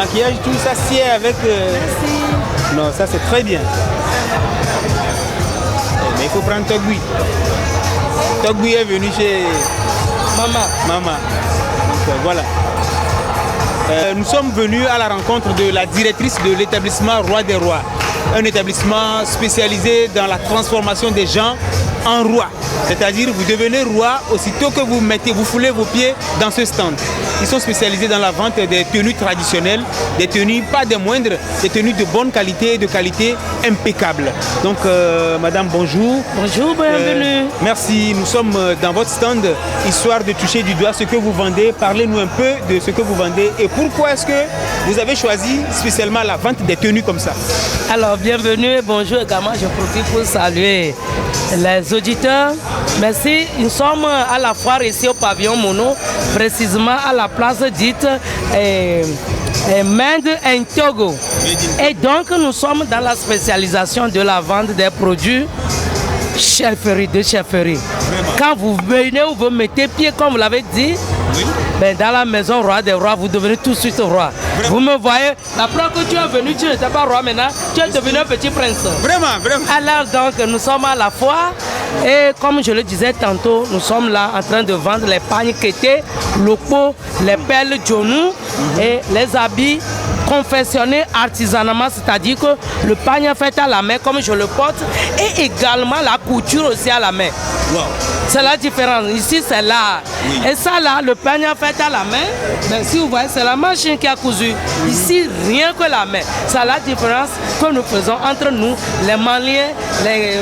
maquillage, tout ça sied avec... Merci. Non, ça c'est très bien. Mais il faut prendre Togui. Togui est venu chez... Maman. Donc voilà. Nous sommes venus à la rencontre de la directrice de l'établissement Roi des Rois. Un établissement spécialisé dans la transformation des gens en rois. C'est-à-dire vous devenez roi aussitôt que vous foulez vos pieds dans ce stand. Ils sont spécialisés dans la vente des tenues traditionnelles, des tenues pas des moindres, des tenues de bonne qualité et de qualité impeccable. Donc madame, bonjour. Bonjour, bienvenue. Merci, nous sommes dans votre stand, histoire de toucher du doigt ce que vous vendez. Parlez-nous un peu de ce que vous vendez et pourquoi est-ce que vous avez choisi spécialement la vente des tenues comme ça. Alors, bienvenue et bonjour également. Je profite pour saluer les auditeurs. Merci. Nous sommes à la foire ici au pavillon Mono, précisément à la place dite Made in Togo. Et donc, nous sommes dans la spécialisation de la vente des produits chefferie, de chefferie. Quand vous venez ou vous mettez pied, comme vous l'avez dit, ben dans la maison Roi des Rois, vous devenez tout de suite roi. Vous me voyez, après que tu es venu, tu n'étais pas roi maintenant, tu es devenu un petit prince. Vraiment. Alors donc, nous sommes à la foire et comme je le disais tantôt, nous sommes là en train de vendre les pagnes kété, locaux, les perles djonou et les habits confectionnés artisanalement, c'est-à-dire que le pagne fait à la main comme je le porte et également la couture aussi à la main. Wow. C'est la différence. Ici, c'est là. Oui. Et ça, là, le pagne fait à la main. Ben, si vous voyez, c'est la machine qui a cousu. Ici, rien que la main. C'est la différence que nous faisons entre nous, les Maliens, les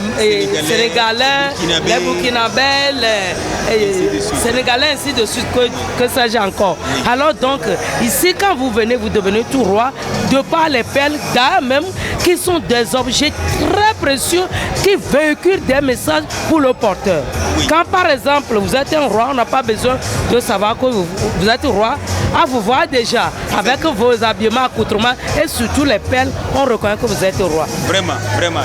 Sénégalais, les Burkinabés, les Sénégalais, ainsi de suite, que sais-je encore. Oui. Alors, donc, ici, quand vous venez, vous devenez tout roi, de par les perles, d'ailleurs même, qui sont des objets très précieux qui véhiculent des messages pour le porteur. Oui. Quand par exemple vous êtes un roi, on n'a pas besoin de savoir que vous êtes roi. À vous voir déjà avec vos habillements, accoutrements et surtout les perles, on reconnaît que vous êtes roi. Vraiment.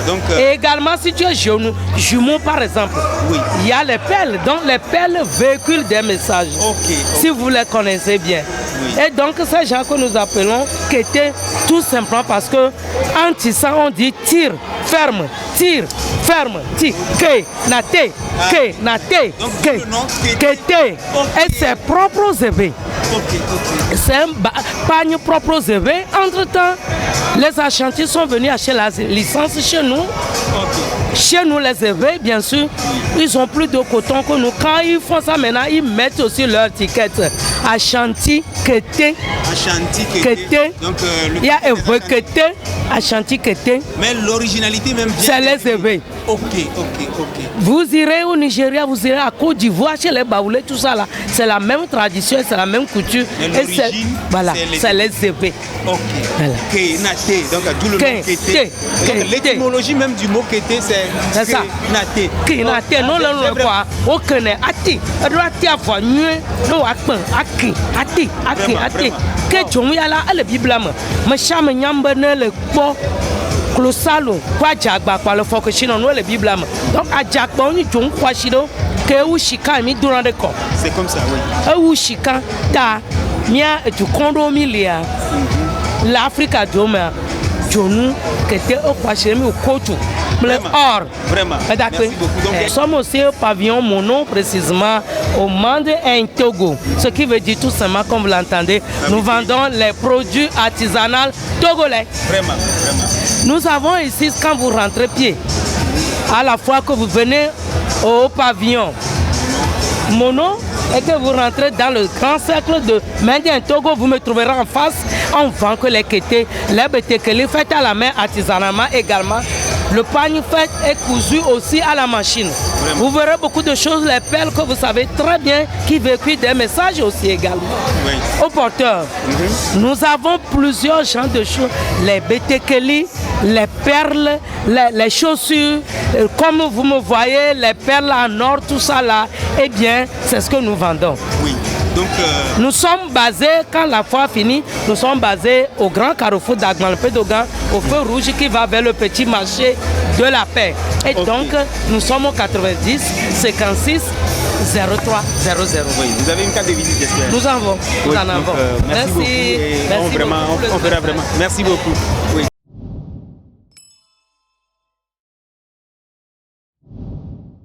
Donc, et également si tu es jumeau par exemple, oui. Il y a les perles. Donc les perles véhiculent des messages. Okay. Si vous les connaissez bien. Oui. Et donc ces gens que nous appelons kété, tout simplement parce que en tissant on dit tire, ferme, tire, ferme, tire, ké, naté, ké, naté, ké, kété. Et ses propres épées. C'est un pagne propre élevé. Entre-temps, les Ashantis sont venus acheter la licence chez nous. Chez nous, les évêques, bien sûr, ils ont plus de coton que nous. Quand ils font ça maintenant, ils mettent aussi leur étiquette. Ashanti, Kété. Ashanti, Kété. Donc, il y a évêque Kété, Ashanti, Kété. Mais l'originalité même vient. C'est les évêques. Ok. Vous irez au Nigeria, vous irez à Côte d'Ivoire, chez les Baoulés, tout ça là. C'est la même tradition, c'est la même couture. Mais l'origine, voilà, c'est les évêques. Ok. Voilà. Kénaté, donc d'où le nom Kété. L'étymologie même du mot Kété, c'est ça. Kénaté. Kénaté, non, le quoi. Au Kéné, Ati. Ati à voir, non, Aki. Que tu m'y là, le Bible, mais chame nyambene le quoi. Closalo, quoi jagba, quoi le focus chino, le Bible. Donc à jagba, on y joue quoi chido, que ou chika mi durant le corps. C'est comme ça, oui. Ou chika, ta, mia et tu condo milia. L'Afrique a dôme, Jonou, qui était au Pachemi au Kotu. Or, vraiment. Merci beaucoup. Nous sommes aussi au pavillon Mono, précisément au Made in Togo. Ce qui veut dire tout simplement, comme vous l'entendez, nous vendons les produits artisanaux togolais. Vraiment. Nous avons ici, quand vous rentrez pied, à la fois que vous venez au pavillon Mono et que vous rentrez dans le grand cercle de Made in Togo, vous me trouverez en face. On vend que les kétés, les bétékeli faites à la main artisanalement également. Le pagne fait est cousu aussi à la machine. Vraiment. Vous verrez beaucoup de choses, les perles que vous savez très bien, qui véhiculent des messages aussi également. Oui. Au porteur, nous avons plusieurs genres de choses. Les bétékeli, les perles, les chaussures, comme vous me voyez, les perles en or, tout ça là, eh bien, c'est ce que nous vendons. Oui. Donc, nous sommes basés, quand la foire finit, nous sommes basés au grand carrefour d'Agman-le-Pédogan, au feu rouge qui va vers le petit marché de la paix. Et donc, nous sommes au 90 56 0300. Oui, vous avez une carte de visite, j'espère. Nous en avons. Oui, Nous en avons. Merci beaucoup. Et Merci on fera vraiment. Merci beaucoup. Oui.